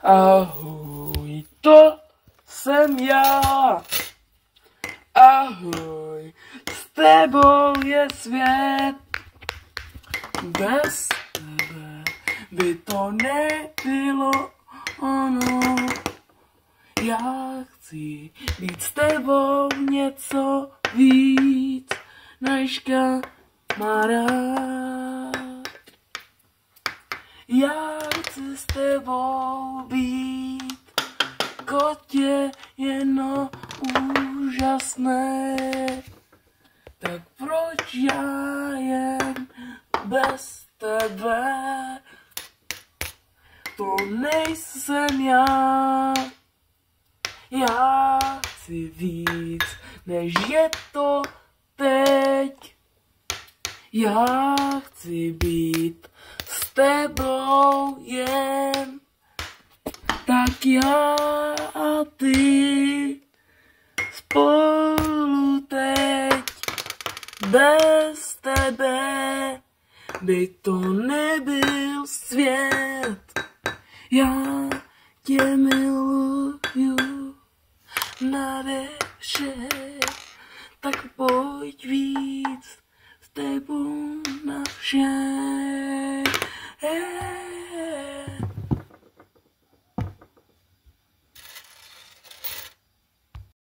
Ahoj, to jsem já. Ahoj, s tebou je svět. Bez tebe by to nebylo ono. Já chci být s tebou něco víc než kamarád. Já chci s tebou být, kotě jenom úžasné. Tak proč já jen bez tebe? To nejsem já. Já chci víc, než je to teď. Já chci být s tebou jen. Tak já a ty spolu teď. Bez tebe by to nebyl svět. Já tě miluju nade vše, tak pojď víc s tebou na vše.